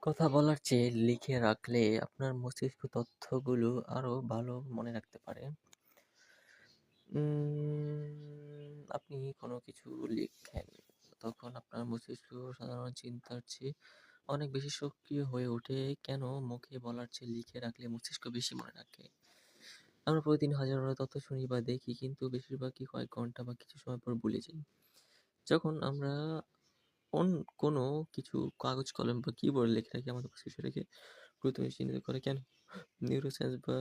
কথা বলার চেয়ে লিখে রাখলে আপনার মস্তিষ্ক তথ্যগুলো আরো ভালো মনে রাখতে পারে। আপনি কোনো কিছু লিখেন, তখন আপনার মস্তিষ্ক সাধারণ চিন্তার চেয়ে অনেক বেশি সক্রিয় হয়ে ওঠে। কেন? মুখে বলার চেয়ে লিখে রাখলে মস্তিষ্ক বেশি মনে রাখে। আমরা প্রতিদিন হাজারো তথ্য শুনি বা দেখি, কিন্তু বেশিরভাগই কয়েক ঘন্টা বা কিছু সময় পর ভুলে যাই। যখন আমরা অন কোনো কিছু কাগজ কলম বা কিবোর্ডে লিখে রাখি, আমাদের মস্তিষ্ক সেটাকে প্রথমে চিহ্নিত করে। কেন? নিউরোসায়েন্স বা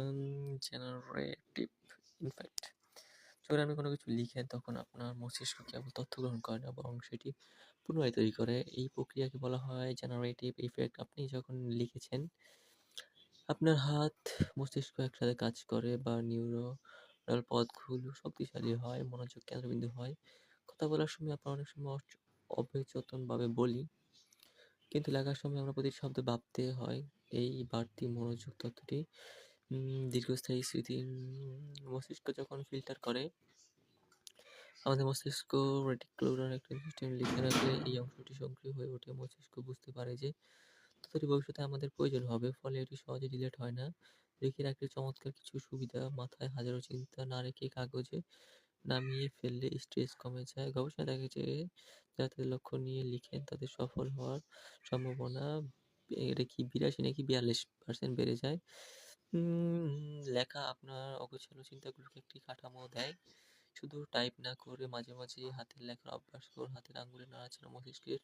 জেনারেটিভ ইফেক্ট। যখন আপনি কোনো কিছু লিখেন, তখন আপনার মস্তিষ্ক কেবল তথ্য গ্রহণ করে না, বরং সেটি পুনরায় তৈরি করে। এই প্রক্রিয়াকে বলা হয় জেনারেটিভ ইফেক্ট। আপনি যখন লিখেছেন, আপনার হাত, মস্তিষ্ক একসাথে কাজ করে বা নিউরাল পথগুলো শক্তিশালী হয়, মনোযোগ কেন্দ্রবিন্দু হয়। কথা বলার সময় আমরা অনেক সময় অবচেতনভাবে বলি, কিন্তু লেখার সময় আমরা প্রতিটি শব্দ ভাবতে হয়। এই বাড়তি মনোযোগ তথ্যটি দীর্ঘস্থায়ী স্মৃতি মস্তিষ্ক যখন ফিল্টার করে। আমাদের মস্তিষ্ক রেটিকুলার একটা সিস্টেম লিখে রাখলে এই অংশটি সক্রিয় হয়ে ওঠে। মস্তিষ্ক বুঝতে পারে যে তথ্যটি ভবিষ্যতে আমাদের প্রয়োজন হবে, ফলে এটি সহজে ডিলিট হয় না। লিখে রাখলে চমৎকার কিছু সুবিধা: মাথায় হাজারো চিন্তা না রেখে কাগজে নামিয়ে ফেললে স্ট্রেস কমে যায়। গবেষণায় দেখা গেছে, যারা তাদের লক্ষ্য নিয়ে লিখেন তাদের সফল হওয়ার সম্ভাবনা এটা কি 82 নাকি 42% বেড়ে যায়। লেখা আপনার অগোছালো চিন্তাগুলোকে একটি কাঠামো দেয়। শুধু টাইপ না করে মাঝে মাঝে হাতের লেখার অভ্যাস করুন। হাতের আঙুলের নাড়াচাড়া মস্তিষ্কের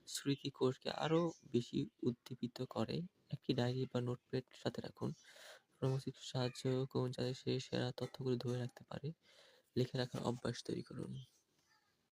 স্মৃতিকোষকে আরও বেশি উদ্দীপিত করে। একটি ডায়েরি বা নোটপ্যাড সাথে রাখুন। আপনার মস্তিষ্ক সাহায্য করুন যাতে সে সেরা তথ্যগুলো ধরে রাখতে পারে। লিখে রাখার অভ্যাস তৈরি করুন।